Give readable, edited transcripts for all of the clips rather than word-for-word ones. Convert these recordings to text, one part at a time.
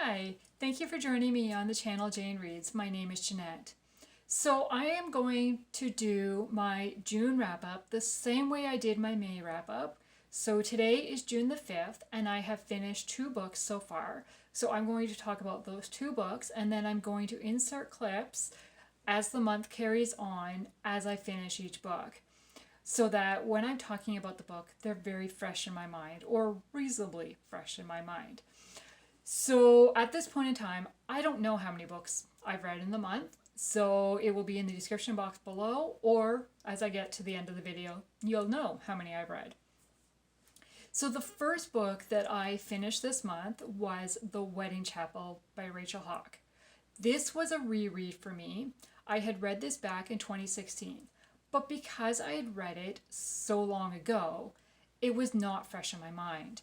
Hi, thank you for joining me on the channel Jane Reads. My name is Jeanette. So I am going to do my June wrap-up the same way I did my May wrap-up. So today is June the 5th and I have finished 2 books so far. So I'm going to talk about those 2 books and then I'm going to insert clips as the month carries on as I finish each book, so that when I'm talking about the book, they're very fresh in my mind, or reasonably fresh in my mind. So at this point in time, I don't know how many books I've read in the month, so it will be in the description box below, or as I get to the end of the video, you'll know how many I've read. So the first book that I finished this month was The Wedding Chapel by Rachel Hauck. This was a reread for me. I had read this back in 2016, but because I had read it so long ago, it was not fresh in my mind.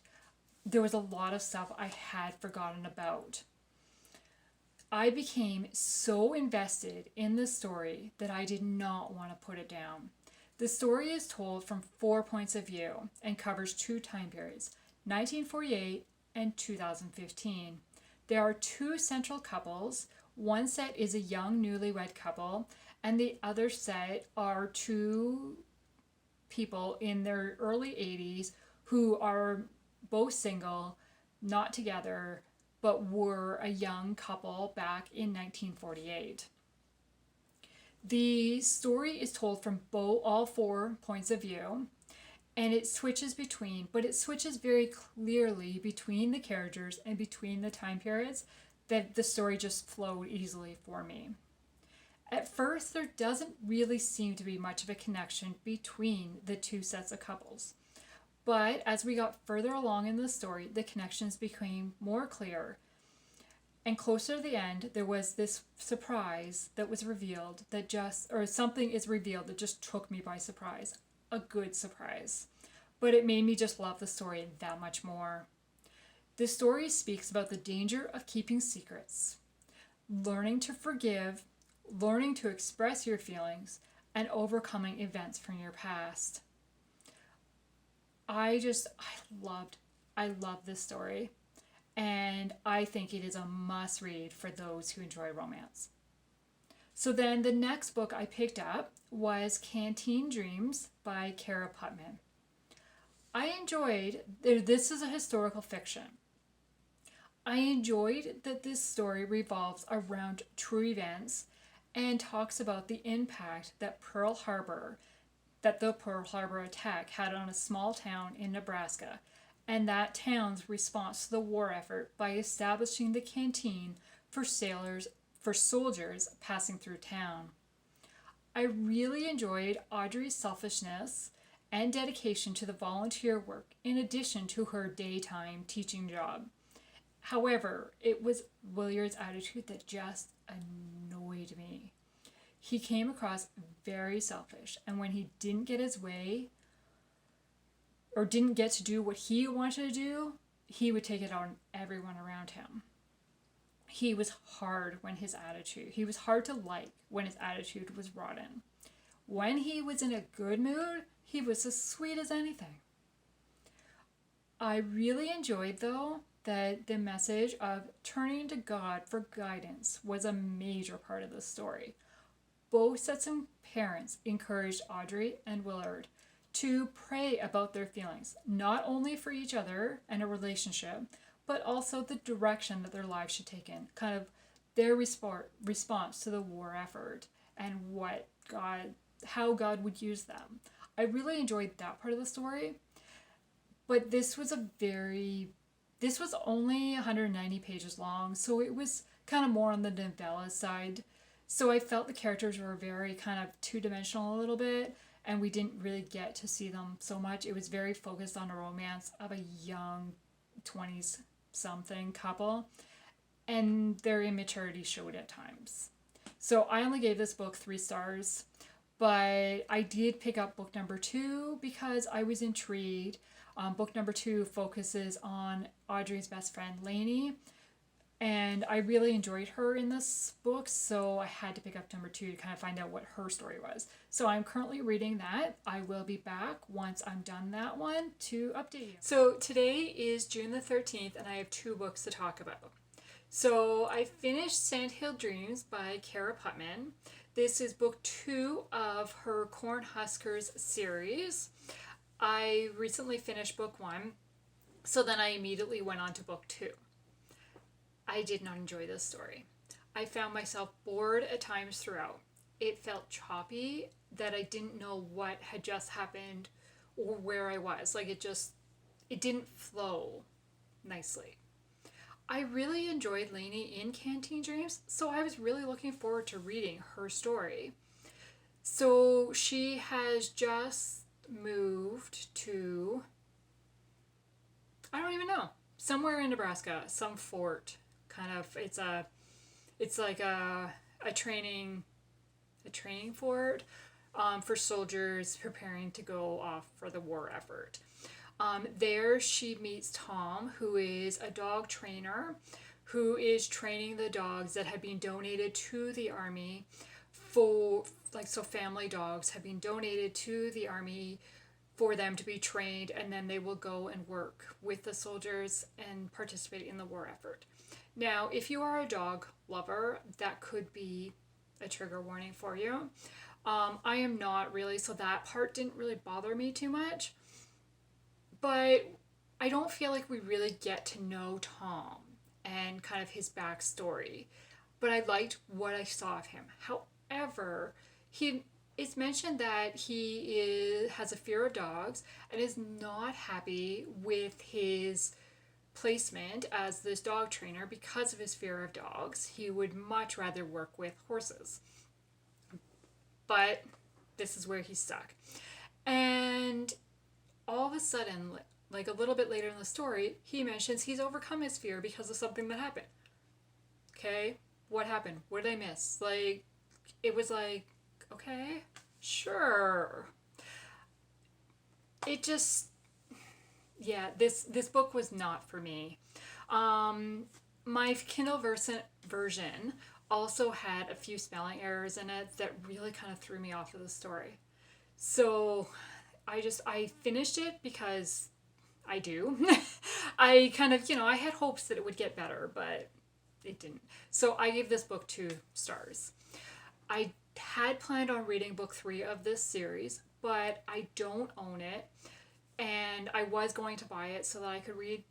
There was a lot of stuff I had forgotten about. I became so invested in the story that I did not want to put it down. The story is told from 4 points of view and covers 2 time periods, 1948 and 2015. There are 2 central couples. One set is a young newlywed couple, and the other set are 2 people in their early 80s who are both single, not together, but were a young couple back in 1948. The story is told from all 4 points of view, and it switches very clearly between the characters and between the time periods, that the story just flowed easily for me. At first, there doesn't really seem to be much of a connection between the 2 sets of couples. But as we got further along in the story, the connections became more clear. And closer to the end, there was this surprise that was revealed something is revealed that just took me by surprise. A good surprise. But it made me just love the story that much more. The story speaks about the danger of keeping secrets, learning to forgive, learning to express your feelings, and overcoming events from your past. I love this story, and I think it is a must read for those who enjoy romance. So then the next book I picked up was Canteen Dreams by Cara Putman. This is a historical fiction. I enjoyed that this story revolves around true events and talks about the impact that the Pearl Harbor attack had on a small town in Nebraska, and that town's response to the war effort by establishing the canteen for soldiers passing through town. I really enjoyed Audrey's selfishness and dedication to the volunteer work in addition to her daytime teaching job. However, it was Willard's attitude that just annoyed me. He came across very selfish, and when he didn't get his way or didn't get to do what he wanted to do, he would take it out on everyone around him. He was hard he was hard to like when his attitude was rotten. When he was in a good mood, he was as sweet as anything. I really enjoyed, though, that the message of turning to God for guidance was a major part of the story. Both sets of parents encouraged Audrey and Willard to pray about their feelings, not only for each other and a relationship, but also the direction that their lives should take in, kind of their response to the war effort and how God would use them. I really enjoyed that part of the story, but this was only 190 pages long, so it was kind of more on the novella side. So I felt the characters were very kind of two-dimensional a little bit, and we didn't really get to see them so much. It was very focused on a romance of a young 20s-something couple, and their immaturity showed at times. So I only gave this book 3 stars, but I did pick up book number 2 because I was intrigued. Book number 2 focuses on Audrey's best friend, Lainey, and I really enjoyed her in this book, so I had to pick up number 2 to kind of find out what her story was. So I'm currently reading that. I will be back once I'm done that one to update you. So today is June the 13th, and I have 2 books to talk about. So I finished Sandhill Dreams by Cara Putman. This is book 2 of her Cornhuskers series. I recently finished book 1, so then I immediately went on to book 2. I did not enjoy this story. I found myself bored at times throughout. It felt choppy, that I didn't know what had just happened or where I was. Like it didn't flow nicely. I really enjoyed Lainey in Canteen Dreams, so I was really looking forward to reading her story. So she has just moved to, I don't even know, somewhere in Nebraska, some fort. Kind of, it's like a training fort for soldiers preparing to go off for the war effort. There she meets Tom, who is a dog trainer, who is training the dogs that have been donated to the army for, like, so family dogs have been donated to the army for them to be trained, and then they will go and work with the soldiers and participate in the war effort. Now, if you are a dog lover, that could be a trigger warning for you. I am not really, so that part didn't really bother me too much. But I don't feel like we really get to know Tom and kind of his backstory. But I liked what I saw of him. However, it's mentioned that he has a fear of dogs and is not happy with his placement as this dog trainer because of his fear of dogs. He would much rather work with horses. But this is where he's stuck. And all of a sudden, like a little bit later in the story, he mentions he's overcome his fear because of something that happened. Okay, what happened? What did I miss? Like, it was like, okay, sure. It just, yeah, this book was not for me. My Kindle version also had a few spelling errors in it that really kind of threw me off of the story. So I finished it because I do. I kind of, I had hopes that it would get better, but it didn't. So I gave this book 2 stars. I had planned on reading book 3 of this series, but I don't own it. And I was going to buy it so that I could read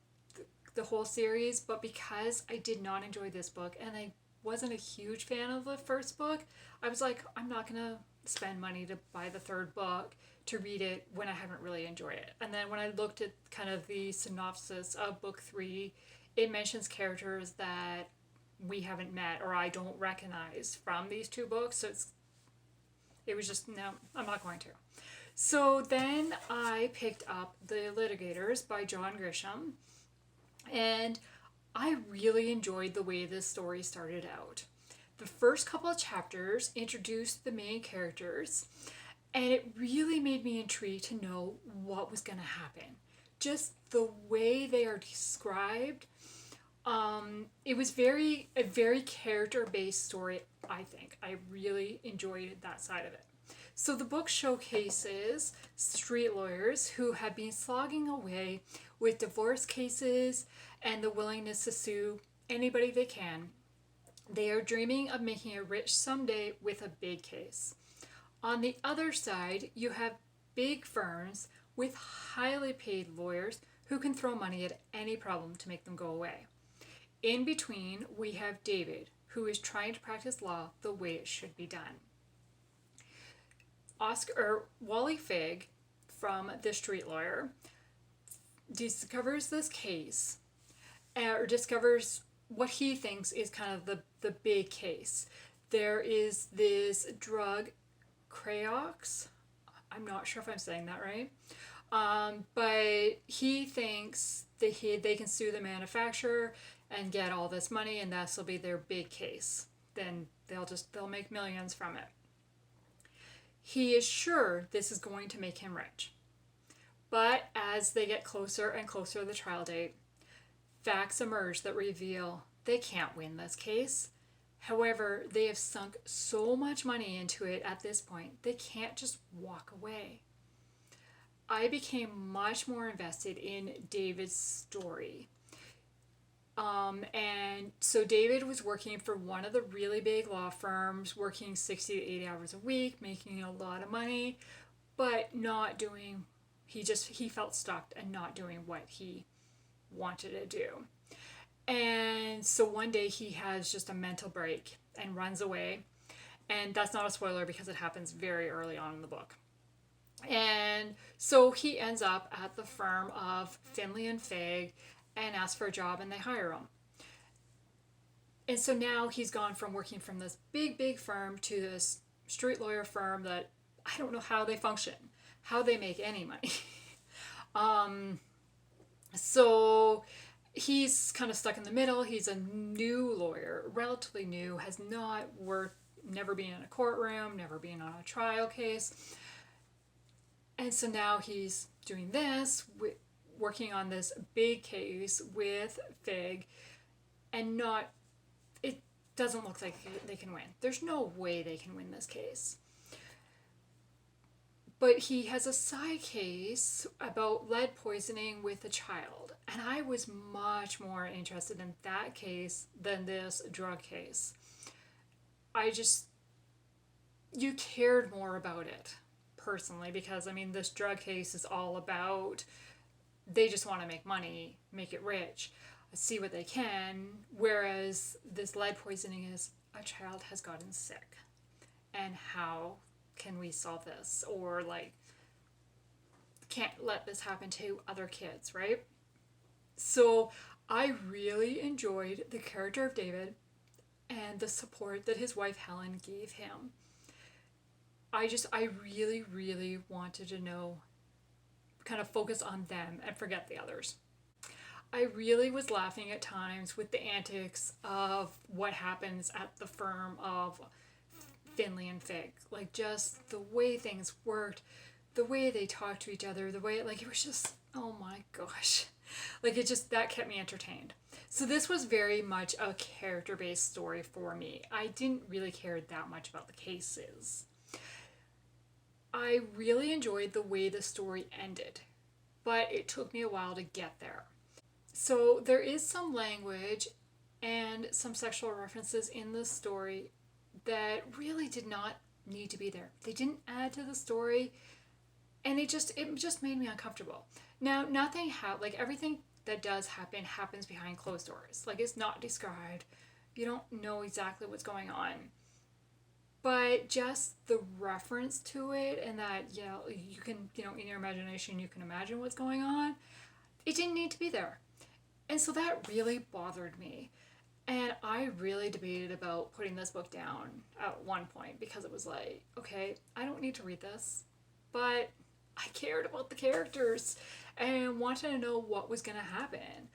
the whole series, but because I did not enjoy this book and I wasn't a huge fan of the first book, I was like, I'm not going to spend money to buy the third book to read it when I haven't really enjoyed it. And then when I looked at kind of the synopsis of book 3, it mentions characters that we haven't met or I don't recognize from these 2 books. So it was just, no, I'm not going to. So then I picked up The Litigators by John Grisham, and I really enjoyed the way this story started out. The first couple of chapters introduced the main characters, and it really made me intrigued to know what was going to happen. Just the way they are described, it was a very character-based story, I think. I really enjoyed that side of it. So the book showcases street lawyers who have been slogging away with divorce cases and the willingness to sue anybody they can. They are dreaming of making it rich someday with a big case. On the other side, you have big firms with highly paid lawyers who can throw money at any problem to make them go away. In between, we have David, who is trying to practice law the way it should be done. Wally Figg, from The Street Lawyer, discovers this case, or discovers what he thinks is kind of the big case. There is this drug, Creox. I'm not sure if I'm saying that right. But he thinks that they can sue the manufacturer and get all this money, and this will be their big case. Then they'll make millions from it. He is sure this is going to make him rich. But as they get closer and closer to the trial date, facts emerge that reveal they can't win this case. However, they have sunk so much money into it at this point, they can't just walk away. I became much more invested in David's story. And And so David was working for one of the really big law firms, working 60 to 80 hours a week, making a lot of money, but not doing, he felt stuck and not doing what he wanted to do. And so one day he has just a mental break and runs away. And that's not a spoiler because it happens very early on in the book. And so he ends up at the firm of Finley and Fig and asks for a job, and they hire him. And so now he's gone from working from this big, big firm to this street lawyer firm that I don't know how they function, how they make any money. So he's kind of stuck in the middle. He's a new lawyer, relatively new, has not worked, never been in a courtroom, never been on a trial case. And so now he's doing this, working on this big case with Fig, and it doesn't look like they can win. There's no way they can win this case. But he has a side case about lead poisoning with a child. And I was much more interested in that case than this drug case. You cared more about it, personally, because, I mean, this drug case is all about, they just want to make money, make it rich, see what they can, whereas this lead poisoning is, a child has gotten sick, and how can we solve this? Or, like, can't let this happen to other kids, right? So I really enjoyed the character of David and the support that his wife Helen gave him. I really, really wanted to know, kind of focus on them and forget the others. I really was laughing at times with the antics of what happens at the firm of Finley and Fig. Like, just the way things worked, the way they talked to each other, the way, like, it was just, oh my gosh. Like, that kept me entertained. So this was very much a character-based story for me. I didn't really care that much about the cases. I really enjoyed the way the story ended, but it took me a while to get there. So there is some language and some sexual references in the story that really did not need to be there. They didn't add to the story, and it just made me uncomfortable. Now, like, everything that does happen happens behind closed doors. Like, it's not described. You don't know exactly what's going on. But just the reference to it, and that, you can, in your imagination, you can imagine what's going on. It didn't need to be there. And so that really bothered me. And I really debated about putting this book down at one point, because it was like, okay, I don't need to read this, but I cared about the characters and wanted to know what was going to happen.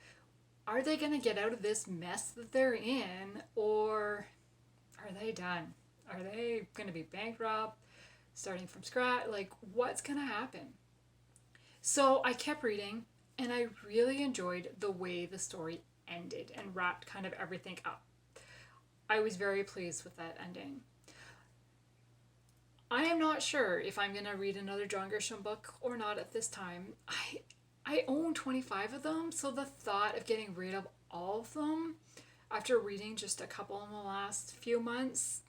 Are they going to get out of this mess that they're in, or are they done? Are they going to be bankrupt, starting from scratch? Like, what's going to happen? So I kept reading, and I really enjoyed the way the story ended and wrapped kind of everything up. I was very pleased with that ending. I am not sure if I'm going to read another John Grisham book or not at this time. I own 25 of them, so the thought of getting rid of all of them after reading just a couple in the last few months,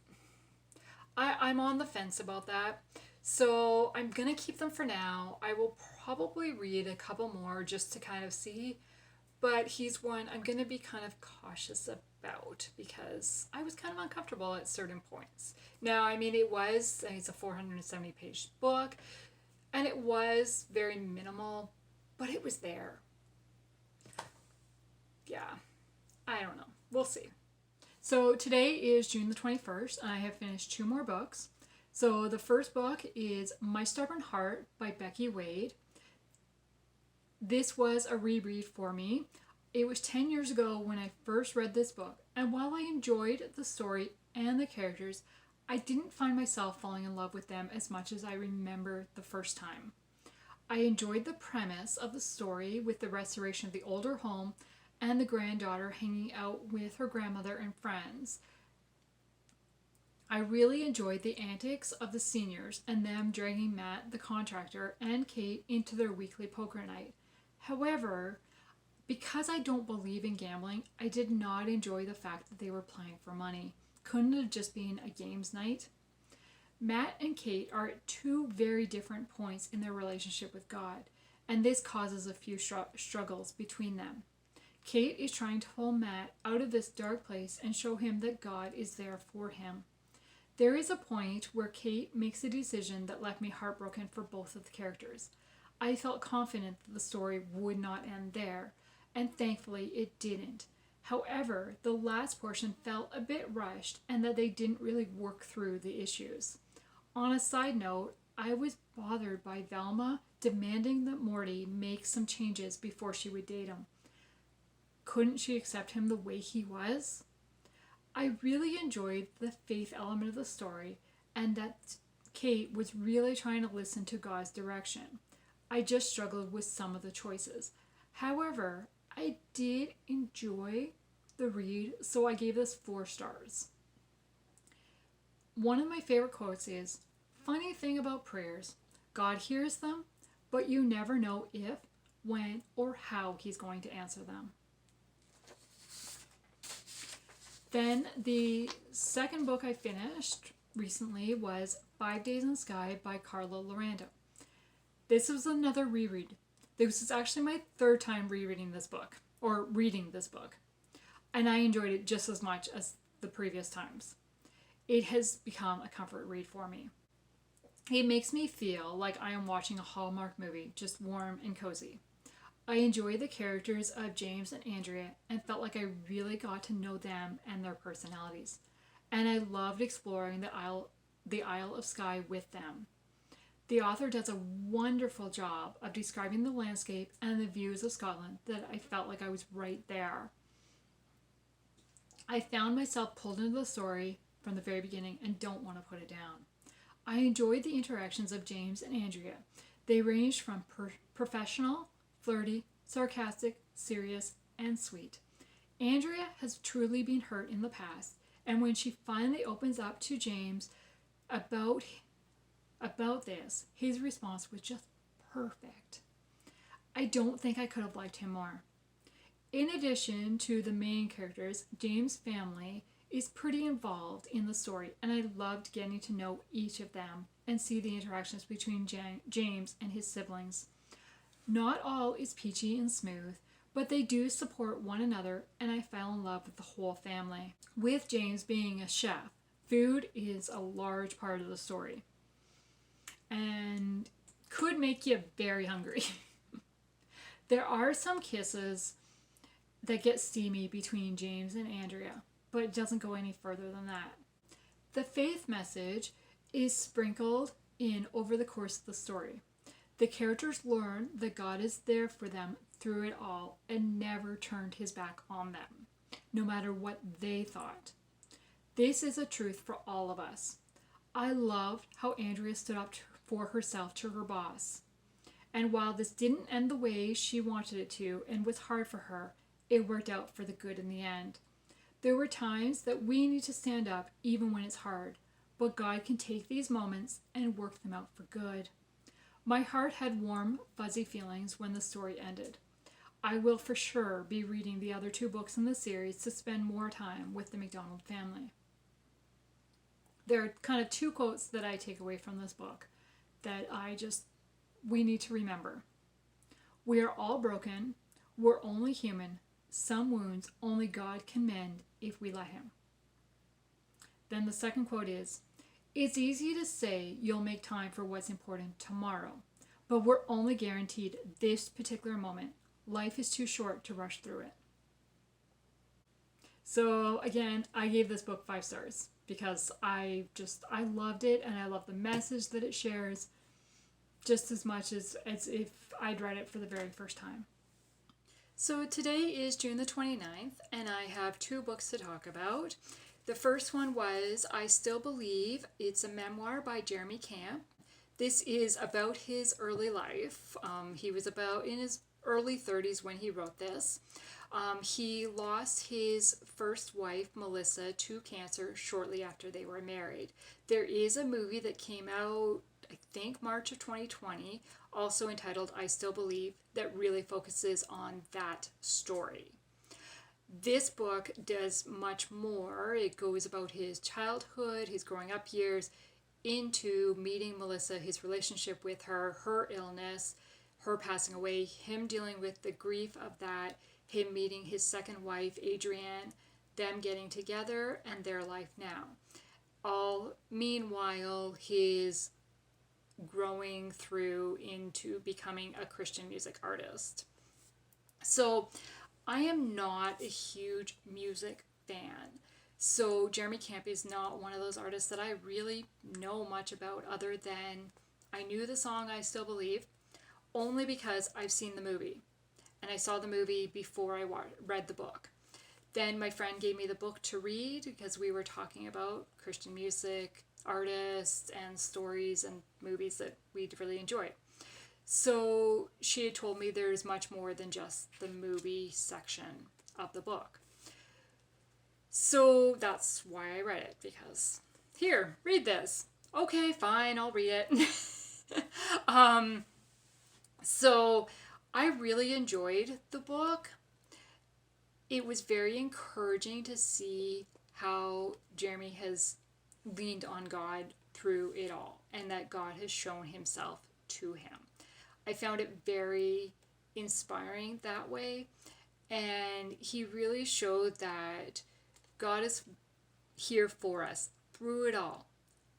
I'm on the fence about that. So I'm going to keep them for now. I will probably read a couple more just to kind of see, but he's one I'm going to be kind of cautious about because I was kind of uncomfortable at certain points. Now, I mean, it's a 470-page book, and it was very minimal, but it was there. Yeah, I don't know. We'll see. So today is June the 21st, and I have finished 2 more books. So the first book is My Stubborn Heart by Becky Wade. This was a reread for me. It was 10 years ago when I first read this book, and while I enjoyed the story and the characters, I didn't find myself falling in love with them as much as I remember the first time. I enjoyed the premise of the story with the restoration of the older home and the granddaughter hanging out with her grandmother and friends. I really enjoyed the antics of the seniors and them dragging Matt, the contractor, and Kate into their weekly poker night. However, Because I don't believe in gambling, I did not enjoy the fact that they were playing for money. Couldn't it have just been a games night? Matt and Kate are at two very different points in their relationship with God, and this causes a few struggles between them. Kate is trying to pull Matt out of this dark place and show him that God is there for him. There is a point where Kate makes a decision that left me heartbroken for both of the characters. I felt confident that the story would not end there, and thankfully it didn't. However, the last portion felt a bit rushed and that they didn't really work through the issues. On a side note, I was bothered by Velma demanding that Morty make some changes before she would date him. Couldn't she accept him the way he was? I really enjoyed the faith element of the story and that Kate was really trying to listen to God's direction. I just struggled with some of the choices. However, I did enjoy the read, so I gave this 4 stars. One of my favorite quotes is, "Funny thing about prayers, God hears them, but you never know if, when, or how he's going to answer them." Then the second book I finished recently was 5 Days in Skye by Carla Laureano. This was another reread. This was actually my 3rd time rereading this book, or reading this book, and I enjoyed it just as much as the previous times. It has become a comfort read for me. It makes me feel like I am watching a Hallmark movie, just warm and cozy. I enjoy the characters of James and Andrea and felt like I really got to know them and their personalities. And I loved exploring the Isle of Skye with them. The author does a wonderful job of describing the landscape and the views of Scotland that I felt like I was right there. I found myself pulled into the story from the very beginning and don't want to put it down. I enjoyed the interactions of James and Andrea. They ranged from professional, flirty, sarcastic, serious, and sweet. Andrea has truly been hurt in the past, and when she finally opens up to James about this, his response was just perfect. I don't think I could have liked him more. In addition to the main characters, James' family is pretty involved in the story, and I loved getting to know each of them and see the interactions between James and his siblings. Not all is peachy and smooth, but they do support one another, and I fell in love with the whole family. With James being a chef, food is a large part of the story and could make you very hungry. There are some kisses that get steamy between James and Andrea, but it doesn't go any further than that. The faith message is sprinkled in over the course of the story. The characters learn that God is there for them through it all and never turned his back on them, no matter what they thought. This is a truth for all of us. I loved how Andrea stood up for herself to her boss. And while this didn't end the way she wanted it to and was hard for her, it worked out for the good in the end. There were times that we need to stand up even when it's hard, but God can take these moments and work them out for good. My heart had warm, fuzzy feelings when the story ended. I will for sure be reading the other 2 books in the series to spend more time with the MacDonald family. There are kind of 2 quotes that I take away from this book that we need to remember. We are all broken. We're only human. Some wounds only God can mend if we let him. Then the second quote is, "It's easy to say you'll make time for what's important tomorrow, but we're only guaranteed this particular moment. Life is too short to rush through it." So again, I gave this book 5 stars because I loved it, and I love the message that it shares just as much as if I'd read it for the very first time. So today is June the 29th, and I have 2 books to talk about. The first one was I Still Believe. It's a memoir by Jeremy Camp. This is about his early life. He was about in his early 30s when he wrote this. He lost his first wife, Melissa, to cancer shortly after they were married. There is a movie that came out, I think, March of 2020, also entitled I Still Believe, that really focuses on that story. This book does much more. It goes about his childhood, his growing up years, into meeting Melissa, his relationship with her, her illness, her passing away, him dealing with the grief of that, him meeting his second wife, Adrienne, them getting together, and their life now. All meanwhile, his growing through into becoming a Christian music artist. So I am not a huge music fan. So Jeremy Camp is not one of those artists that I really know much about, other than I knew the song I Still Believe only because I've seen the movie. And I saw the movie before I read the book. Then my friend gave me the book to read because we were talking about Christian music, artists, and stories and movies that we'd really enjoyed. So she had told me there's much more than just the movie section of the book. So that's why I read it, because here, read this. Okay, fine, I'll read it. So I really enjoyed the book. It was very encouraging to see how Jeremy has leaned on God through it all, and that God has shown himself to him. I found it very inspiring that way, and he really showed that God is here for us through it all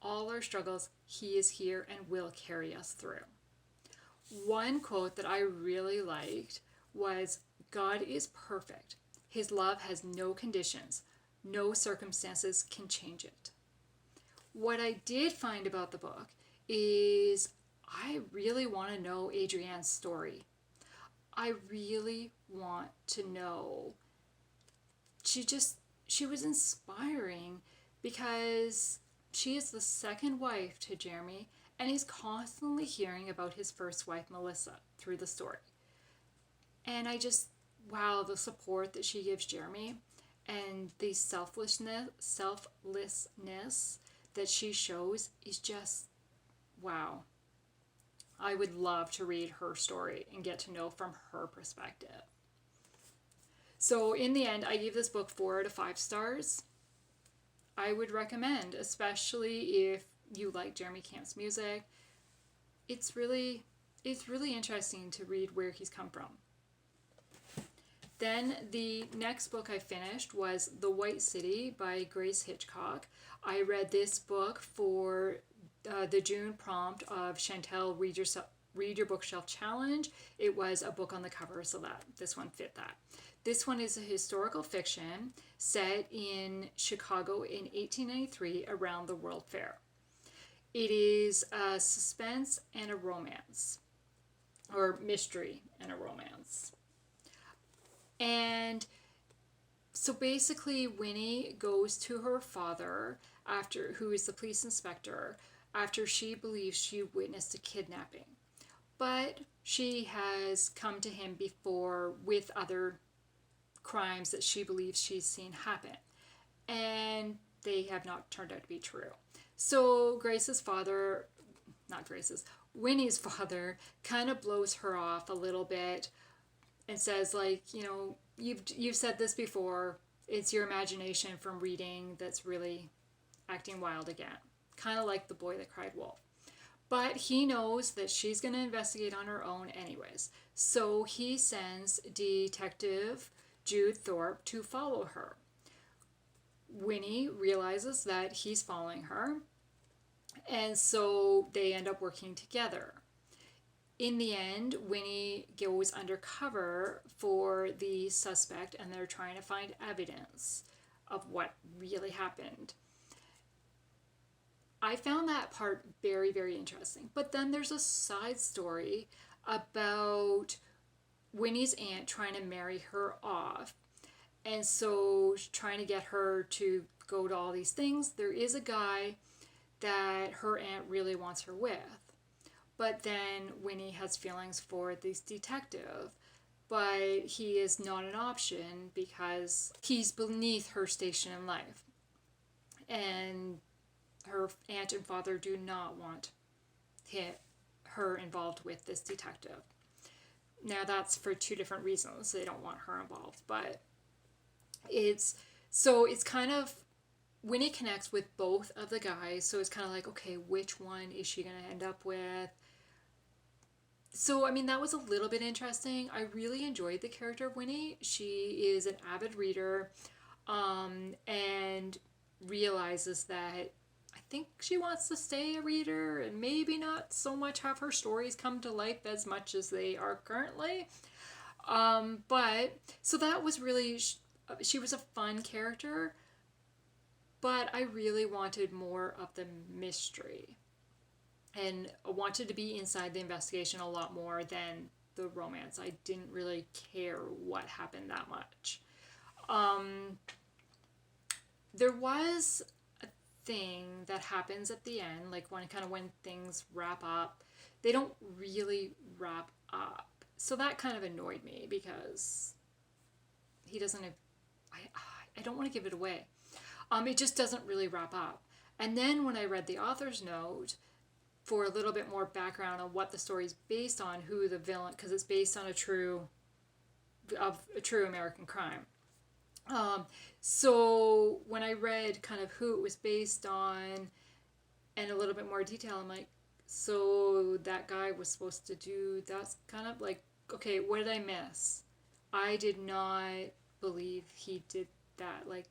our struggles. He is here and will carry us through. One quote that I really liked was, God is perfect. His love has no conditions. No circumstances can change it. What I did find about the book is I really want to know Adrienne's story. I really want to know. She was inspiring because she is the second wife to Jeremy, and he's constantly hearing about his first wife, Melissa, through the story. And I just, wow, the support that she gives Jeremy and the selflessness that she shows is just, wow. I would love to read her story and get to know from her perspective. So in the end, I gave this book 4 out of 5 stars. I would recommend, especially if you like Jeremy Camp's music. It's really interesting to read where he's come from. Then the next book I finished was The White City by Grace Hitchcock. I read this book for the June prompt of Chantel Read Your Bookshelf Challenge. It was a book on the cover, so that this one fit that. This one is a historical fiction set in Chicago in 1893 around the World Fair. It is a suspense and a romance, or mystery and a romance. And so basically Winnie goes to her father, who is the police inspector, after she believes she witnessed a kidnapping. But she has come to him before with other crimes that she believes she's seen happen, and they have not turned out to be true. So Winnie's father kind of blows her off a little bit and says, like, you know, you've said this before, it's your imagination from reading that's really acting wild again. Kind of like The Boy That Cried Wolf. But he knows that she's going to investigate on her own anyways. So he sends Detective Jude Thorpe to follow her. Winnie realizes that he's following her, and so they end up working together. In the end, Winnie goes undercover for the suspect, and they're trying to find evidence of what really happened. I found that part very, very interesting. But then there's a side story about Winnie's aunt trying to marry her off. And so trying to get her to go to all these things. There is a guy that her aunt really wants her with. But then Winnie has feelings for this detective. but he is not an option because he's beneath her station in life. And her aunt and father do not want her involved with this detective. Now that's for two different reasons. They don't want her involved, but it's kind of, Winnie connects with both of the guys, so it's kind of like, okay, which one is she going to end up with? So, I mean, that was a little bit interesting. I really enjoyed the character of Winnie. She is an avid reader, and realizes that I think she wants to stay a reader and maybe not so much have her stories come to life as much as they are currently. But, so that was really, she was a fun character, but I really wanted more of the mystery. And I wanted to be inside the investigation a lot more than the romance. I didn't really care what happened that much. There was a thing that happens at the end, like when things wrap up. They don't really wrap up. So that kind of annoyed me because he doesn't have, I don't want to give it away. It just doesn't really wrap up. And then when I read the author's note for a little bit more background on what the story's based on, who the villain, because it's based on a true American crime. So when I read kind of who it was based on and a little bit more detail, I'm like, so that guy was supposed to do, that's kind of like, okay, what did I miss? I did not believe he did that. Like,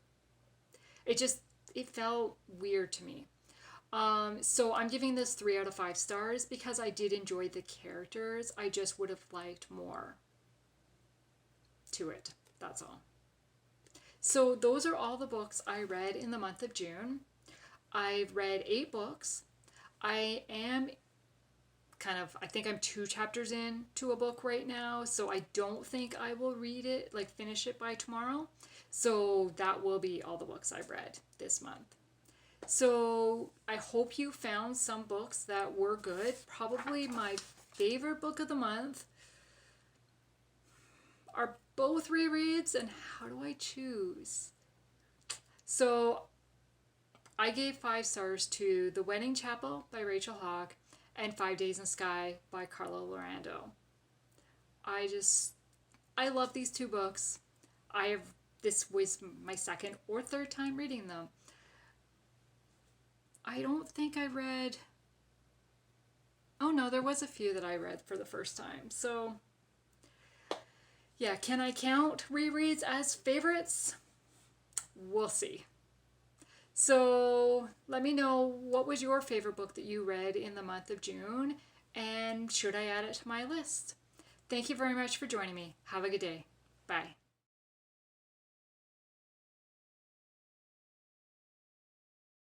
it felt weird to me. So I'm giving this 3 out of 5 stars because I did enjoy the characters. I just would have liked more to it. That's all. So those are all the books I read in the month of June. I've read 8 books. I think I'm 2 chapters in to a book right now, so I don't think I will finish it by tomorrow. So that will be all the books I've read this month. So I hope you found some books that were good. Probably my favorite book of the month are both rereads, and how do I choose? So I gave 5 stars to The Wedding Chapel by Rachel Hauck and 5 Days in Skye by Carla Laureano. I love these 2 books. This was my second or third time reading them. I don't think I read, oh no, there was a few that I read for the first time. So yeah, can I count rereads as favorites? We'll see. So let me know, what was your favorite book that you read in the month of June, and should I add it to my list? Thank you very much for joining me. Have a good day. Bye.